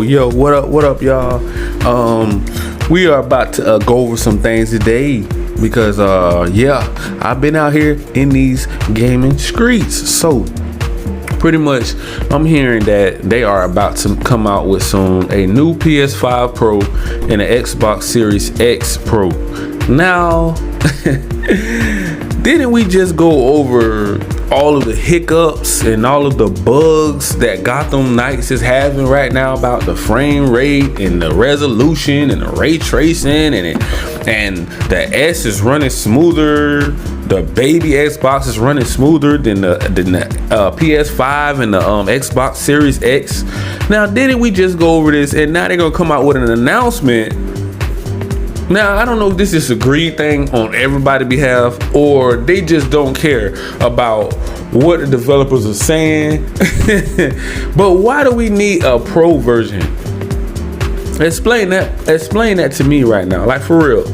Yo, what up, y'all? We are about to go over some things today because, I've been out here in these gaming streets. So, pretty much, I'm hearing that they are about to come out with a new PS5 Pro and an Xbox Series X Pro. Now, didn't we just go over all of the hiccups and all of the bugs that Gotham Knights is having right now about the frame rate and the resolution and the ray tracing and the S is running smoother, the baby Xbox is running smoother than the PS5 and the Xbox Series X. Now, didn't we just go over this, and now they're gonna come out with an announcement? Now, I don't know if this is a greed thing on everybody's behalf or they just don't care about what the developers are saying. But why do we need a pro version? Explain that to me right now. Like, for real.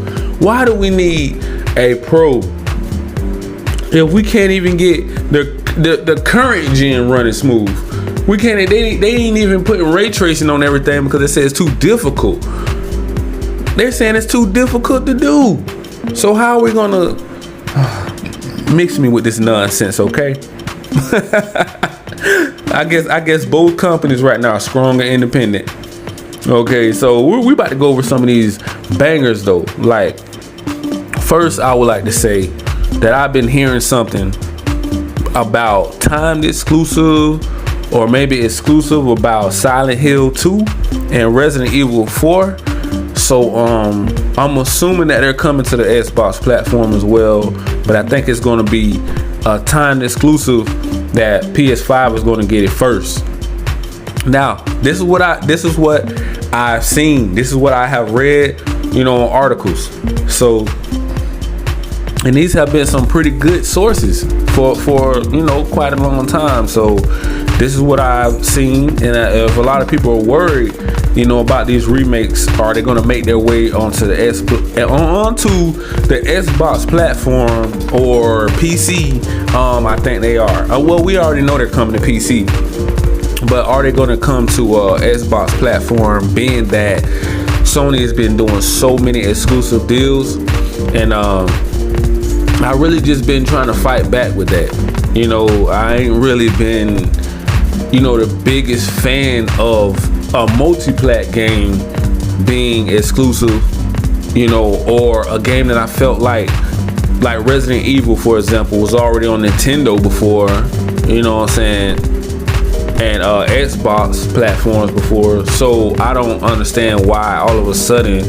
Why do we need a pro if we can't even get the current gen running smooth? We can't. They ain't even putting ray tracing on everything because it says it's too difficult. They're saying it's too difficult to do. So how are we gonna mix me with this nonsense, okay? I guess both companies right now are strong and independent. Okay, so we about to go over some of these bangers though. Like, first, I would like to say that I've been hearing something about timed exclusive or maybe exclusive about Silent Hill 2 and Resident Evil 4. So I'm assuming that they're coming to the Xbox platform as well, but I think it's going to be a timed exclusive that PS5 is going to get it first. Now, this is what I've seen. This is what I have read, on articles. So, and these have been some pretty good sources for quite a long time. So, this is what I've seen, and if a lot of people are worried, about these remakes, are they going to make their way onto the Xbox platform or PC? I think they are. Well, we already know they're coming to PC, but are they going to come to Xbox platform? Being that Sony has been doing so many exclusive deals, and I really just been trying to fight back with that. I ain't really been, the biggest fan of a multi-plat game being exclusive, or a game that I felt like Resident Evil, for example, was already on Nintendo before, what I'm saying, and Xbox platforms before. So I don't understand why all of a sudden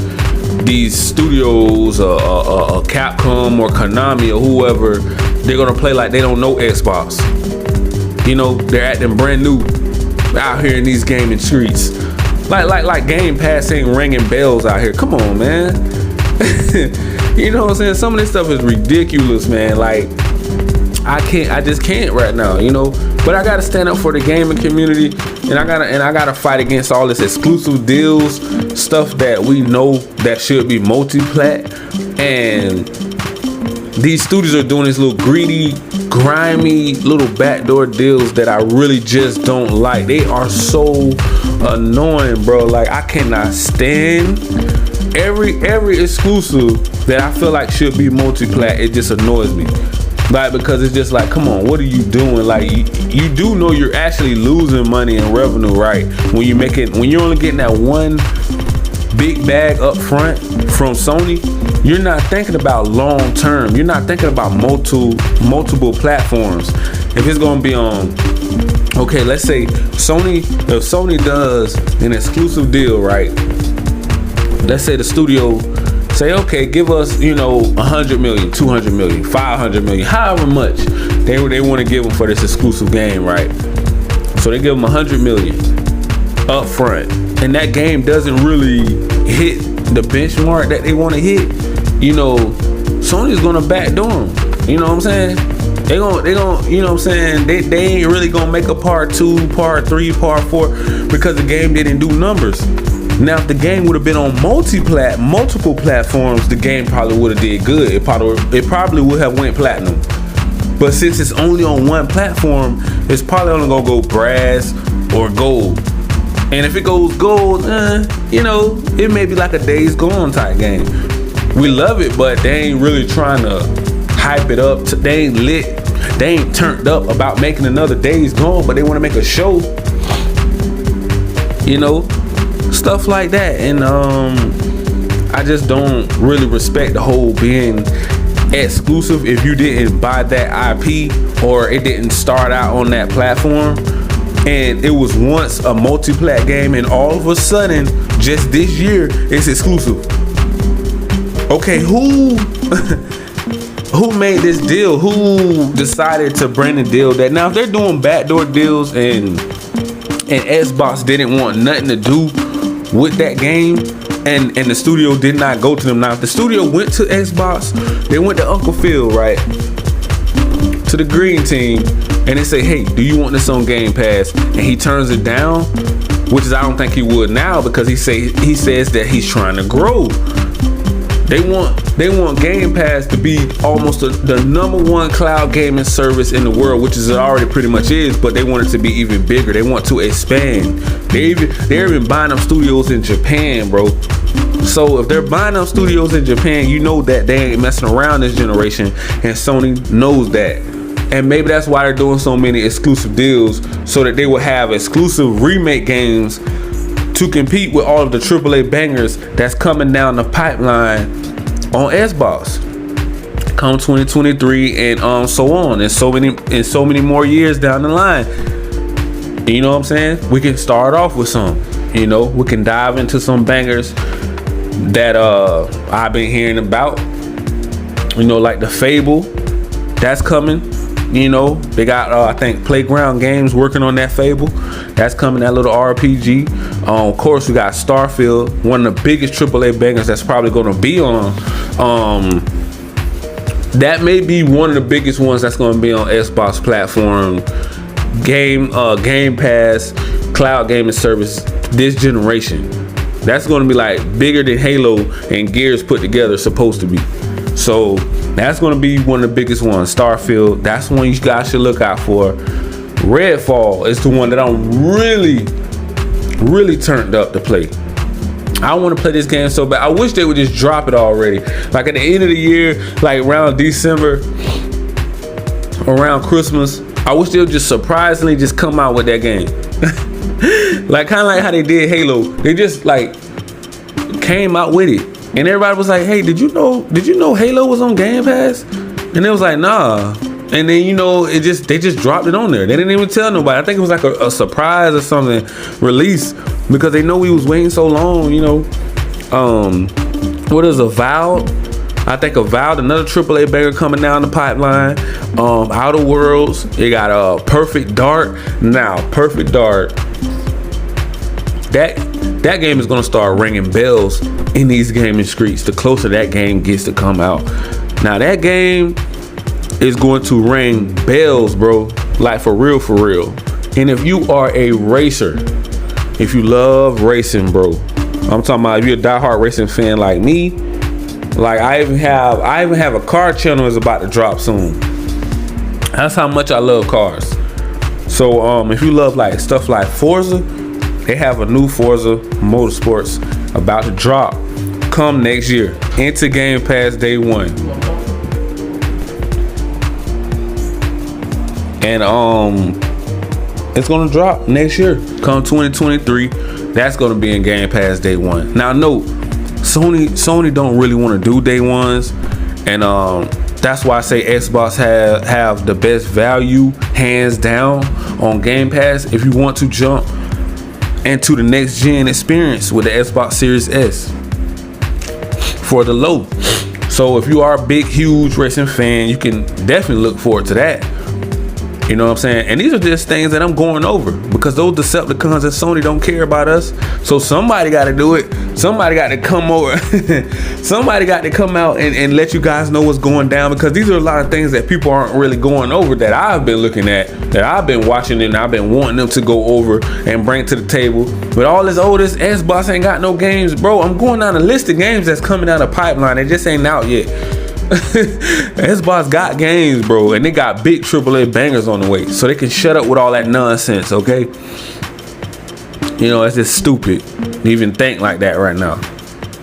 these studios, Capcom or Konami or whoever, they're gonna play like they don't know Xbox. They're acting brand new out here in these gaming streets. Like Game Pass ain't ringing bells out here. Come on, man. You know what I'm saying? Some of this stuff is ridiculous, man. Like, I just can't right now, But I gotta stand up for the gaming community, and I gotta fight against all this exclusive deals, stuff that we know that should be multi-plat, and these studios are doing these little greedy, grimy little backdoor deals that I really just don't like. They are so annoying, bro. Like, I cannot stand every exclusive that I feel like should be multi-plat. It just annoys me. Like, because it's just like, come on, what are you doing? Like, you do know you're actually losing money and revenue, right? When you're only getting that one big bag up front from Sony, you're not thinking about long term. You're not thinking about multiple platforms. If it's gonna be on, okay, let's say if Sony does an exclusive deal, right? Let's say the studio say, okay, give us, 100 million, 200 million, 500 million, however much they want to give them for this exclusive game, right? So they give them 100 million up front, and that game doesn't really hit the benchmark that they want to hit. Sony's gonna backdoor them. You know what I'm saying? They gonna, you know what I'm saying? They ain't really gonna make a part 2, part 3, part 4 because the game didn't do numbers. Now, if the game would have been on multiple platforms, the game probably would have did good. It probably would have went platinum. But since it's only on one platform, it's probably only gonna go brass or gold. And if it goes gold, it may be like a Days Gone type game. We love it, but they ain't really trying to hype it up. They ain't lit. They ain't turned up about making another Days Gone, but they want to make a show. Stuff like that. And I just don't really respect the whole being exclusive if you didn't buy that IP or it didn't start out on that platform and it was once a multi-plat game and all of a sudden just this year it's exclusive. Okay, who made this deal? Who decided to bring the deal that now if they're doing backdoor deals and Xbox didn't want nothing to do with that game and the studio did not go to them. Now if the studio went to Xbox, they went to Uncle Phil, right, to the green team, and they say, hey, do you want this on Game Pass? And he turns it down, which is I don't think he would now because he says that he's trying to grow. They want Game Pass to be almost the number one cloud gaming service in the world, which is it already pretty much is, but they want it to be even bigger. They want to expand. They're even buying up studios in Japan, bro. So if they're buying up studios in Japan, you know that they ain't messing around this generation, and Sony knows that. And maybe that's why they're doing so many exclusive deals, so that they will have exclusive remake games to compete with all of the AAA bangers that's coming down the pipeline on Xbox come 2023 and so on, and so many more years down the line. You know what I'm saying? We can start off with some, we can dive into some bangers that I've been hearing about, like the Fable that's coming. They got I think Playground Games working on that Fable. That's coming, that little RPG. Of course, we got Starfield, one of the biggest AAA bangers that's probably going to be on. That may be one of the biggest ones that's going to be on Xbox platform, Game Pass, cloud gaming service this generation. That's going to be like bigger than Halo and Gears put together, supposed to be. So that's going to be one of the biggest ones. Starfield, that's one you guys should look out for. Redfall is the one that I'm really turned up to play. I want to play this game so bad. I wish they would just drop it already. Like at the end of the year, like around December, around Christmas, I wish they would just surprisingly just come out with that game. Like kind of like how they did Halo. They just like came out with it. And everybody was like, hey, did you know Halo was on Game Pass? And they was like, nah. And then, they just dropped it on there. They didn't even tell nobody. I think it was like a surprise or something release because they know we was waiting so long, What is Avowed? I think Avowed, another AAA banger coming down the pipeline. Outer Worlds. They got Perfect Dark. Now, Perfect Dark. That game is going to start ringing bells in these gaming streets the closer that game gets to come out. Now that game is going to ring bells, bro, like for real. And if you are a racer, if you love racing, bro, I'm talking about if you're a diehard racing fan like me, like I even have a car channel is about to drop soon. That's how much I love cars. So if you love like stuff like Forza, they have a new Forza Motorsports about to drop come next year into Game Pass day one. And it's gonna drop next year, come 2023. That's gonna be in Game Pass day one. Now, no, Sony don't really want to do day ones, and that's why I say Xbox have the best value, hands down, on Game Pass. If you want to jump into the next gen experience with the Xbox Series S. for the low. So if you are a big, huge racing fan, you can definitely look forward to that. You know what I'm saying? And these are just things that I'm going over because those Decepticons at Sony don't care about us. So somebody got to do it. Somebody got to come over. Somebody got to come out and let you guys know what's going down, because these are a lot of things that people aren't really going over that I've been looking at, that I've been watching, and I've been wanting them to go over and bring to the table. But all this oldest Xbox ain't got no games, bro. I'm going down a list of games that's coming down the pipeline. They just ain't out yet. Xbox got games, bro, and they got big AAA bangers on the way, so they can shut up with all that nonsense, okay? You know, it's just stupid to even think like that right now.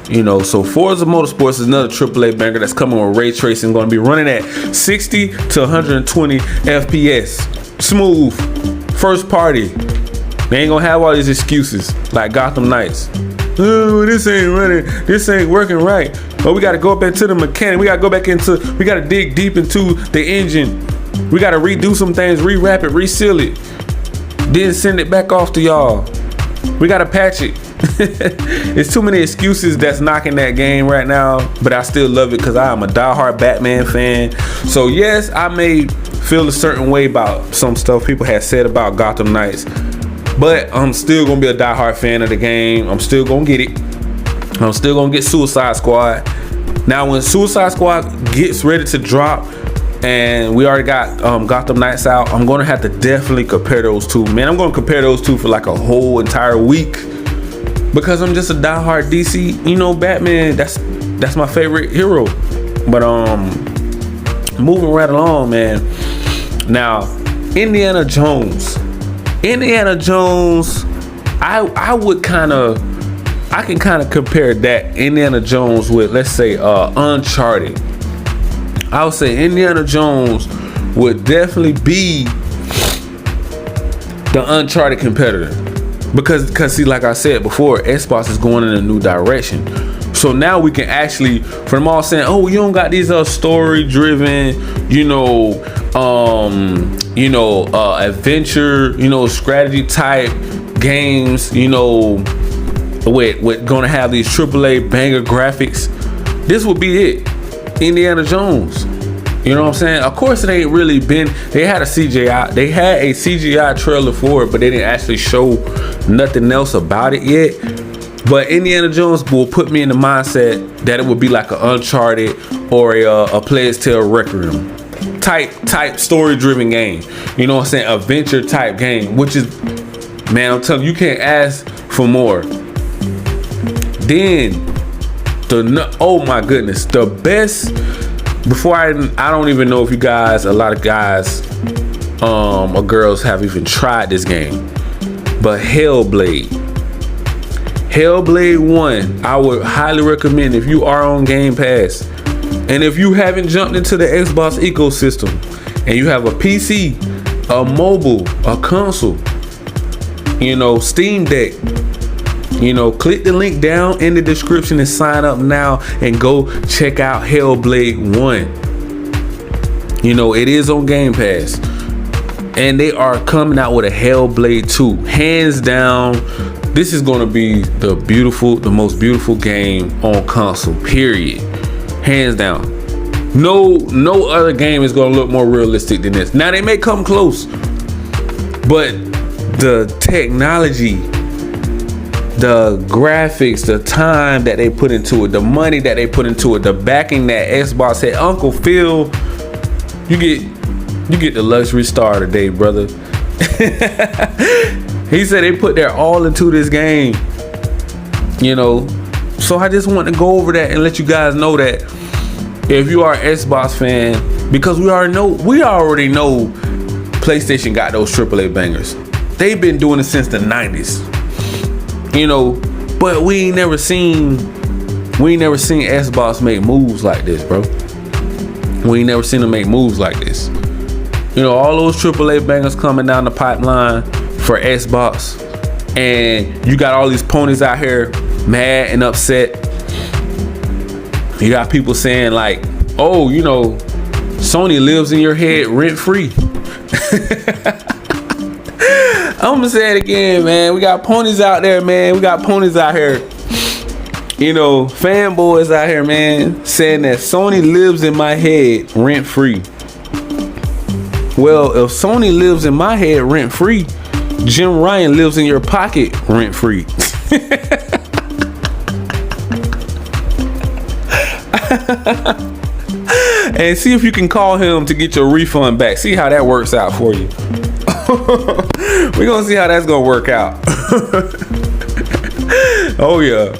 You know, so Forza Motorsports is another AAA banger that's coming with ray tracing, going to be running at 60 to 120 FPS, smooth, first party. They ain't gonna have all these excuses like Gotham Knights. Oh, this ain't running, this ain't working right. But we gotta go up into the mechanic. We gotta go back into, we gotta dig deep into the engine. We gotta redo some things, rewrap it, reseal it, then send it back off to y'all. We gotta patch it. It's too many excuses that's knocking that game right now, but I still love it because I am a diehard Batman fan. So yes, I may feel a certain way about some stuff people have said about Gotham Knights, but I'm still gonna be a diehard fan of the game. I'm still gonna get it. I'm still gonna get Suicide Squad. Now when Suicide Squad gets ready to drop and we already got Gotham Knights out, I'm gonna have to definitely compare those two. Man, I'm gonna compare those two for like a whole entire week, because I'm just a diehard DC, you know, Batman. That's my favorite hero. But moving right along, man. Now, Indiana Jones, I can kind of compare that Indiana Jones with, let's say, Uncharted. I would say Indiana Jones would definitely be the Uncharted competitor, because see, like I said before, Xbox is going in a new direction. So now we can actually, for them all saying, oh, you don't got these story driven, adventure, strategy type games, with gonna have these AAA banger graphics. This would be it, Indiana Jones. You know what I'm saying? Of course, it ain't really been. They had a CGI trailer for it, but they didn't actually show nothing else about it yet. But Indiana Jones will put me in the mindset that it would be like an Uncharted or a Plague's Tale Requiem type story-driven game. You know what I'm saying? Adventure type game, which is, man, I'm telling you, you can't ask for more. Then oh my goodness, the best. Before I don't even know if you guys, a lot of guys or girls have even tried this game, but Hellblade 1, I would highly recommend if you are on Game Pass, and if you haven't jumped into the Xbox ecosystem and you have a PC, a mobile, a console, Steam Deck, click the link down in the description and sign up now and go check out Hellblade 1. It is on Game Pass, and they are coming out with a Hellblade 2. Hands down, this is going to be the most beautiful game on console, period. Hands down. No other game is going to look more realistic than this. Now, they may come close, but the technology, the graphics, the time that they put into it, the money that they put into it, the backing that Xbox had. Uncle Phil, you get the luxury star today, brother. He said they put their all into this game. So I just want to go over that and let you guys know that if you are an Xbox fan, because we already know PlayStation got those AAA bangers. They've been doing it since the 90s. But we ain't never seen Xbox make moves like this, bro. We ain't never seen them make moves like this. All those AAA bangers coming down the pipeline for Xbox, and you got all these ponies out here mad and upset. You got people saying like, oh, Sony lives in your head rent free. I'm gonna say it again, man. We got ponies out there, man. We got ponies out here You know, fanboys out here, man, saying that Sony lives in my head rent free. Well, if Sony lives in my head rent free, Jim Ryan lives in your pocket rent free. And see if you can call him to get your refund back. See how that works out for you. We're gonna see how that's gonna work out. Oh yeah.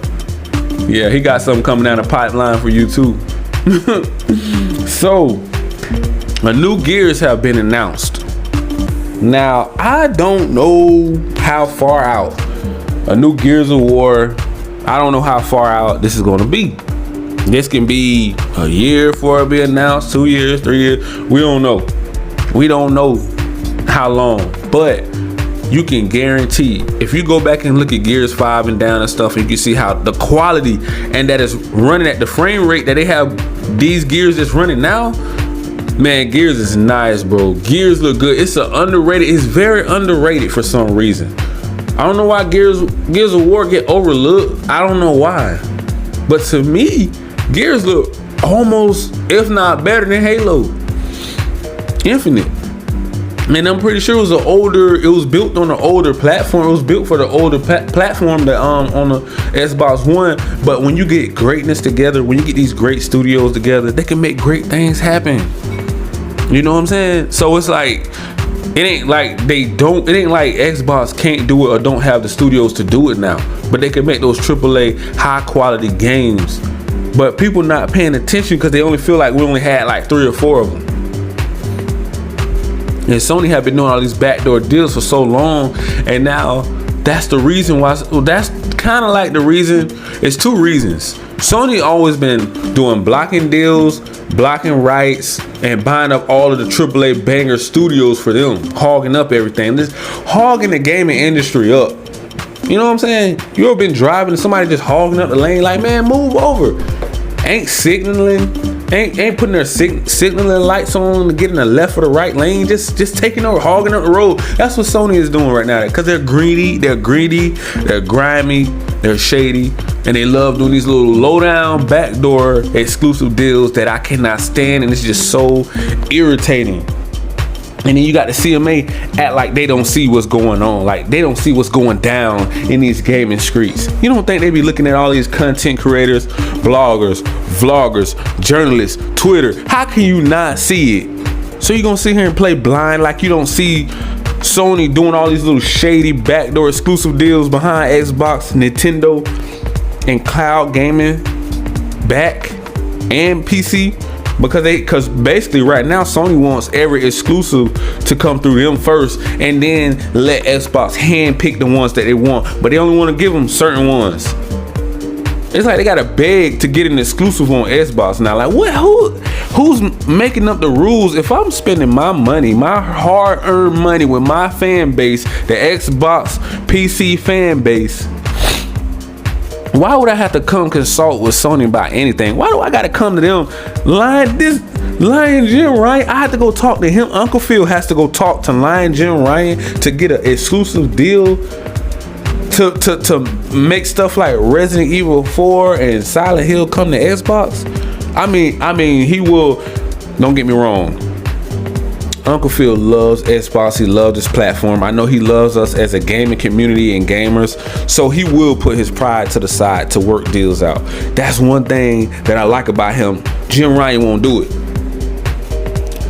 Yeah, he got something coming down the pipeline for you too. So, a new Gears have been announced. Now, I don't know how far out a new Gears of War, I don't know how far out this is gonna be. This can be a year before it be announced, 2 years, 3 years. We don't know. We don't know how long, but you can guarantee if you go back and look at Gears 5 and down and stuff, and you can see how the quality and that is running at the frame rate that they have these Gears that's running now. Man, Gears is nice, bro. Gears look good. It's it's very underrated for some reason. I don't know why Gears of War get overlooked. I don't know why. But to me, Gears look almost, if not better than Halo Infinite. Man, I'm pretty sure it was built on an older platform. It was built for the older platform that on the Xbox One. But when you get greatness together, when you get these great studios together, they can make great things happen. You know what I'm saying? So it's like, it ain't like Xbox can't do it or don't have the studios to do it now. But they can make those AAA high quality games. But people not paying attention because they only feel like we only had like 3 or 4 of them. And Sony have been doing all these backdoor deals for so long, and now that's the reason why. Well, that's kind of like the reason. It's 2 reasons. Sony always been doing blocking deals, blocking rights, and buying up all of the AAA banger studios for them, hogging up everything, just hogging the gaming industry up. You know what I'm saying? You ever been driving and somebody just hogging up the lane like, man, move over. Ain't signaling, ain't putting their signaling lights on to get in the left or the right lane, just taking over, hogging up the road. That's what Sony is doing right now, because they're greedy, they're grimy, they're shady, and they love doing these little low down backdoor exclusive deals that I cannot stand, and it's just so irritating. And then you got the CMA act like they don't see what's going on, like they don't see what's going down in these gaming streets. You don't think they be looking at all these content creators, bloggers, vloggers, journalists, Twitter? How can you not see it? So you gonna sit here and play blind like you don't see Sony doing all these little shady backdoor exclusive deals behind Xbox, Nintendo, and cloud gaming back and PC? Because basically right now Sony wants every exclusive to come through them first, and then let Xbox handpick the ones that they want, but they only want to give them certain ones. It's like they gotta beg to get an exclusive on Xbox now. Like, what? Who's making up the rules? If I'm spending my money, my hard-earned money with my fan base, the Xbox PC fan base, why would I have to come consult with Sony about anything? Why do I gotta come to them? Lion Jim Ryan, I have to go talk to him. Uncle Phil has to go talk to Lion Jim Ryan to get an exclusive deal to make stuff like Resident Evil 4 and Silent Hill come to Xbox. I mean, he will. Don't get me wrong. Uncle Phil loves Xbox. He loves this platform. I know he loves us as a gaming community and gamers. So he will put his pride to the side to work deals out. That's one thing that I like about him. Jim Ryan won't do it.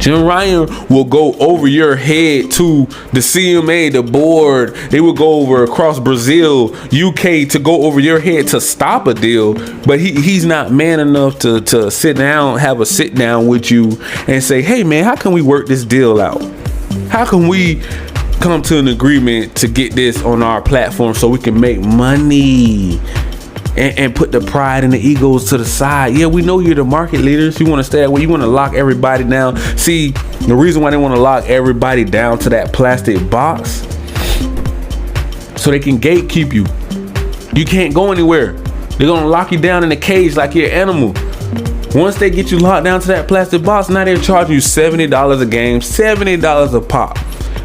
Jim Ryan will go over your head to the CMA, the board. They will go over across Brazil, UK to go over your head to stop a deal. But he's not man enough to sit down, have a sit down with you and say, hey man, how can we work this deal out? How can we come to an agreement to get this on our platform so we can make money? And put the pride and the egos to the side. Yeah, we know you're the market leaders. You want to stay away. You want to lock everybody down. See, the reason why they want to lock everybody down to that plastic box, so they can gatekeep you. You can't go anywhere. They're going to lock you down in a cage like you're an animal. Once they get you locked down to that plastic box, now they're charging you $70 a game, $70 a pop.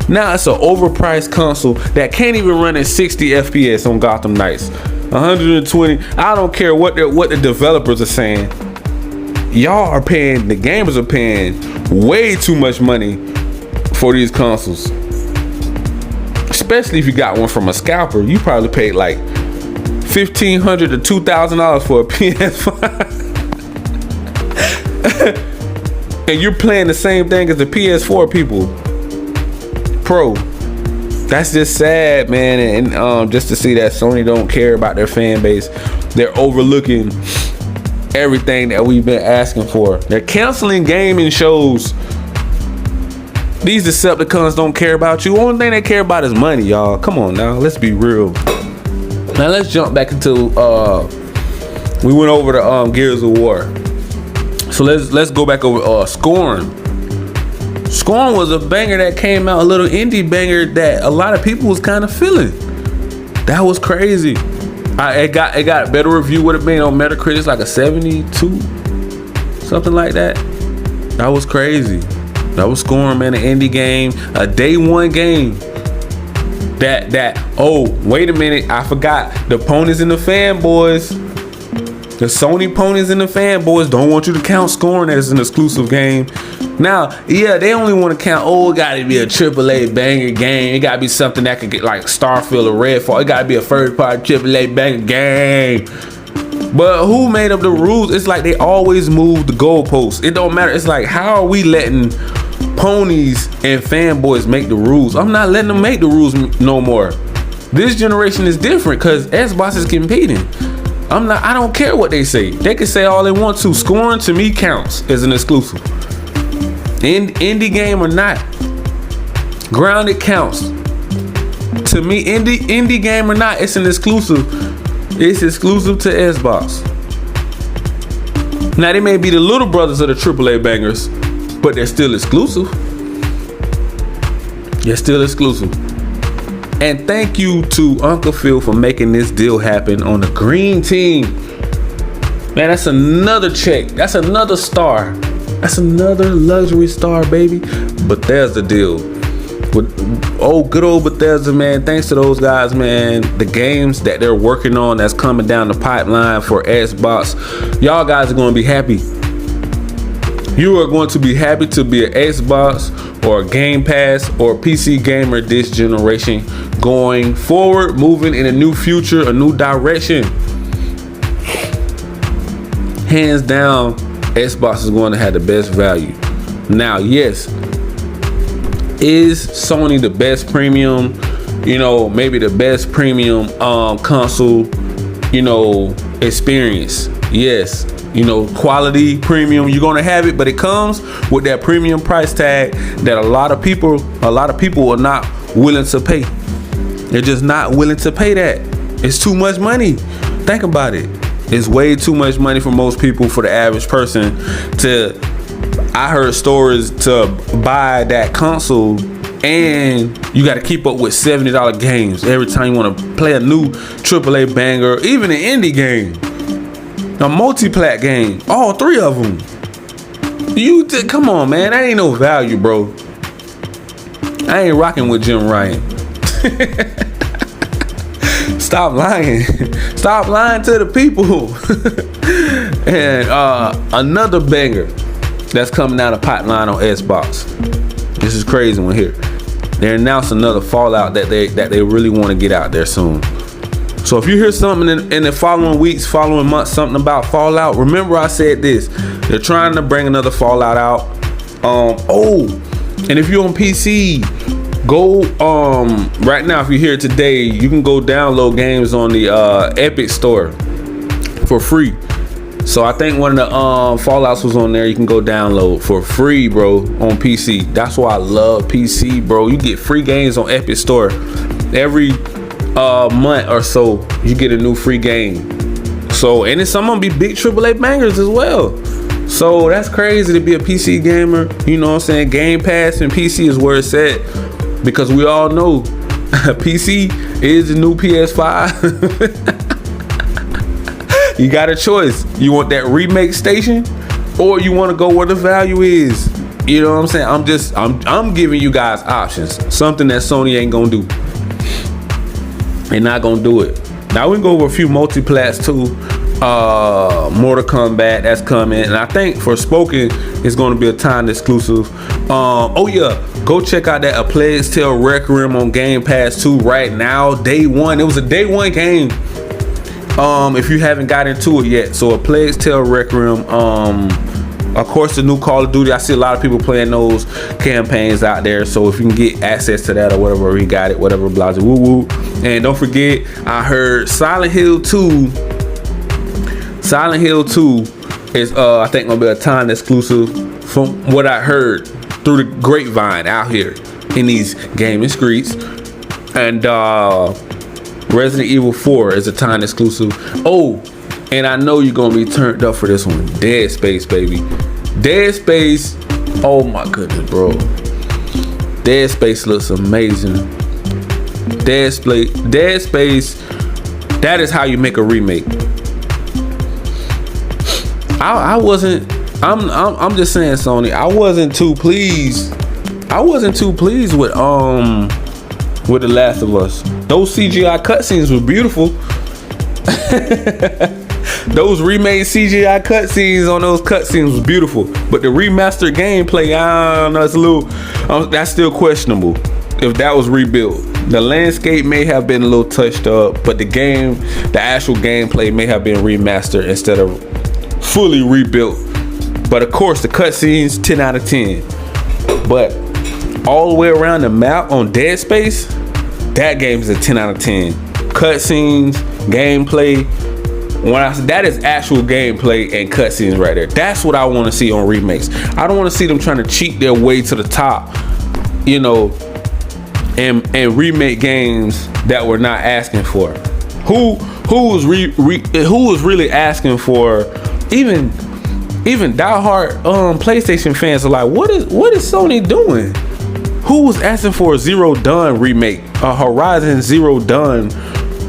Now it's an overpriced console that can't even run at 60 FPS on Gotham Knights. 120. I don't care what the developers are saying. Y'all are paying, the gamers are paying way too much money for these consoles. Especially if you got one from a scalper. You probably paid like $1,500 to $2,000 for a PS5. And you're playing the same thing as the PS4 people. Pro. That's just sad, man. And just to see that Sony don't care about their fan base. They're overlooking everything that we've been asking for. They're canceling gaming shows. These Decepticons don't care about you. Only thing they care about is money, y'all. Come on now, let's be real. Now let's jump back into we went over the Gears of War. So let's go back over Scorn. Scorn was a banger that came out, a little indie banger that a lot of people was kind of feeling. That was crazy. It got better review. Would have been on Metacritic. It's like a 72, something like that. That was crazy. That was Scorn, man. An indie game, a day one game. Oh, wait a minute, I forgot. The ponies and the fanboys, the Sony ponies and the fanboys don't want you to count Scorn as an exclusive game. Now, yeah, they only want to count, oh, it gotta be a AAA banger game. It gotta be something that could get like Starfield or Redfall. It gotta be a first party AAA banger game. But who made up the rules? It's like they always move the goalposts. It don't matter. It's like, how are we letting ponies and fanboys make the rules? I'm not letting them make the rules no more. This generation is different because Xbox is competing. I don't care what they say. They can say all they want to. Scorn to me counts as an exclusive. Indie game or not, Grounded counts. To me, indie game or not, it's an exclusive. It's exclusive to Xbox. Now they may be the little brothers of the AAA bangers, but they're still exclusive. They're still exclusive. And thank you to Uncle Phil for making this deal happen on the green team. Man, that's another check. That's another star. That's another luxury star, baby. Bethesda deal. With good old Bethesda, man. Thanks to those guys, man. The games that they're working on that's coming down the pipeline for Xbox. Y'all guys are going to be happy. You are going to be happy to be an Xbox or a Game Pass or a PC gamer this generation, going forward, moving in a new future, a new direction. Hands down, Xbox is going to have the best value. Now, yes, is Sony the best premium, maybe the best premium console, experience? Yes. Quality premium, you're gonna have it, but it comes with that premium price tag that a lot of people are not willing to pay. They're just not willing to pay that. It's too much money. Think about it. It's way too much money for most people, for the average person. I heard stories to buy that console, and you got to keep up with $70 games every time you want to play a new AAA banger, even an indie game. A multi-plat game, all three of them. Come on, man, that ain't no value, bro. I ain't rocking with Jim Ryan. Stop lying. Stop lying to the people. And another banger that's coming down the pipeline on Xbox. This is crazy one here. They announced another Fallout that they really want to get out there soon. So if you hear something in the following weeks, following months, something about Fallout, remember I said this. They're trying to bring another Fallout out. And if you're on PC, go right now, if you're here today, you can go download games on the Epic Store for free. So I think one of the Fallouts was on there. You can go download for free, bro, on PC. That's why I love PC, bro. You get free games on Epic Store every month or so. You get a new free game. So, and it's some of them be big AAA bangers as well. So that's crazy to be a PC gamer. You know what I'm saying? Game Pass and PC is where it's at, because we all know PC is the new PS5. You got a choice. You want that remake station, or you want to go where the value is. You know what I'm saying? I'm giving you guys options. Something that Sony ain't gonna do. They're not gonna do it. Now we can go over a few multiplats too. Mortal Kombat, that's coming, and I think for Spoken it's going to be a timed exclusive. Oh yeah, go check out that A Plague's Tale Requiem on Game Pass 2 right now. Day one, it was a day one game. If you haven't got into it yet, so A Plague's Tale Requiem. Of course, the new Call of Duty. I see a lot of people playing those campaigns out there. So if you can get access to that or whatever, we got it. Whatever, blah, blah, woo woo. And don't forget, I heard Silent Hill 2. Silent Hill 2 is I think gonna be a time exclusive from what I heard through the grapevine out here in these gaming streets. And Resident Evil 4 is a time exclusive. Oh, and I know you're gonna be turned up for this one. Dead Space, baby. Dead Space. Oh my goodness, bro. Dead Space looks amazing. Dead Space. That is how you make a remake. I wasn't. I'm just saying, Sony. I wasn't too pleased. I wasn't too pleased with The Last of Us. Those CGI cutscenes were beautiful. Those remade CGI cutscenes on those cutscenes was beautiful, but the remastered gameplay, I don't know, it's a little. That's still questionable. If that was rebuilt, the landscape may have been a little touched up, but the actual gameplay may have been remastered instead of fully rebuilt. But of course, the cutscenes, 10 out of 10. But all the way around the map on Dead Space, that game is a 10 out of 10. Cutscenes, gameplay. That is actual gameplay and cutscenes right there. That's what I want to see on remakes. I don't want to see them trying to cheat their way to the top, you know, and remake games that we're not asking for. Who was really asking for? Even diehard PlayStation fans are like, what is Sony doing? Who was asking for a Zero Dawn remake, a Horizon Zero Dawn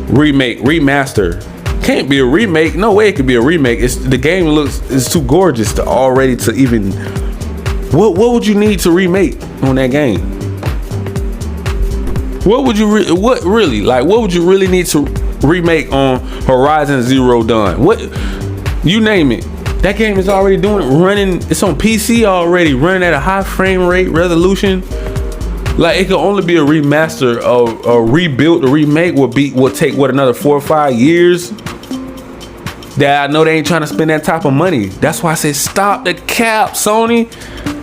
remake, remaster? Can't be a remake. No way it could be a remake. The game is too gorgeous to already to even. What would you need to remake on that game? What would you really need to remake on Horizon Zero Dawn? What, you name it. That game is already running. It's on PC already, running at a high frame rate resolution. Like, it could only be a remaster. A rebuilt, a remake will take another 4 or 5 years. That I know they ain't trying to spend that type of money. That's why I say stop the cap, Sony.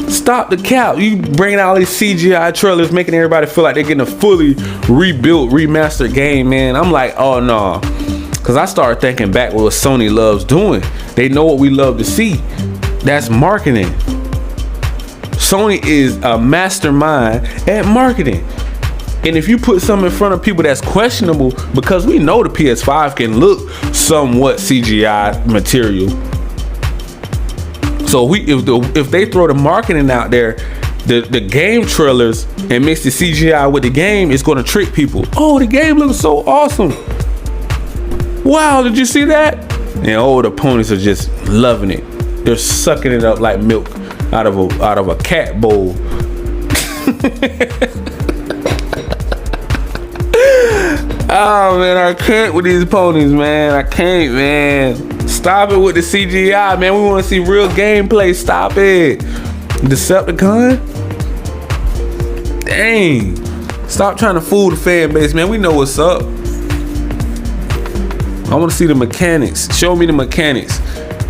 Stop the cap. You bringing out all these CGI trailers, making everybody feel like they're getting a fully rebuilt, remastered game, man. I'm like, oh no. Cause I started thinking back what Sony loves doing. They know what we love to see. That's marketing. Sony is a mastermind at marketing. And if you put something in front of people that's questionable, because we know the PS5 can look somewhat CGI material. So if they throw the marketing out there, the game trailers, and mix the CGI with the game, it's going to trick people. Oh, the game looks so awesome. Wow, did you see that? And all the ponies are just loving it. They're sucking it up like milk out of a cat bowl. Oh man, I can't with these ponies, man. I can't, man. Stop it with the CGI, man. We want to see real gameplay. Stop it. Decepticon? Dang. Stop trying to fool the fan base, man. We know what's up. I want to see the mechanics. Show me the mechanics.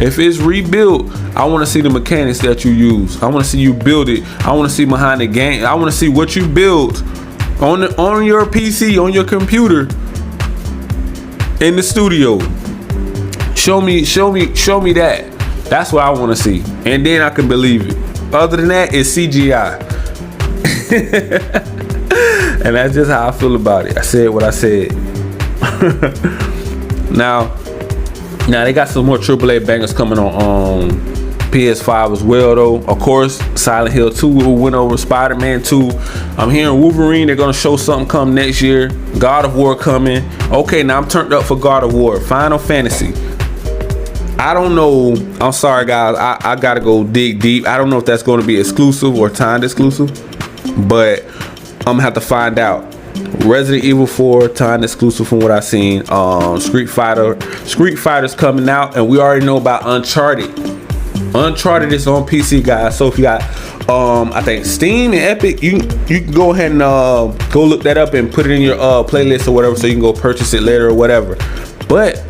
If it's rebuilt, I want to see the mechanics that you use. I want to see you build it. I want to see behind the game. I want to see what you built on your PC, on your computer, in the studio. Show me that. That's what I want to see, and then I can believe it. Other than that, it's CGI. And that's just how I feel about it. I said what I said. Now they got some more AAA bangers coming on PS5 as well, though. Of course, Silent Hill 2 will win over Spider-Man 2. I'm hearing Wolverine, they're gonna show something come next year. God of War coming. Okay, now I'm turned up for God of War. Final Fantasy. I don't know. I'm sorry, guys. I gotta go dig deep. I don't know if that's gonna be exclusive or timed exclusive, but I'm gonna have to find out. Resident Evil 4 time exclusive from what I've seen. Street Fighter's coming out, and we already know about Uncharted. Uncharted is on PC, guys. So if you got I think Steam and Epic, you can go ahead and go look that up and put it in your playlist or whatever, so you can go purchase it later or whatever. But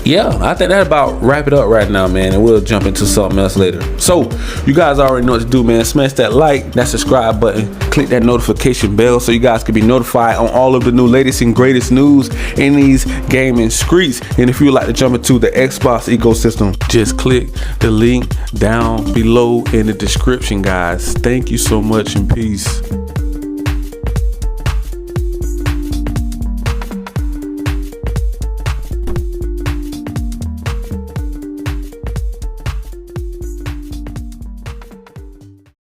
yeah, I think that about wrap it up right now, man, and we'll jump into something else later. So you guys already know what to do, man. Smash that like, that subscribe button, click that notification bell so you guys can be notified on all of the new latest and greatest news in these gaming streets. And if you would like to jump into the Xbox ecosystem, just click the link down below in the description, guys. Thank you so much, and peace.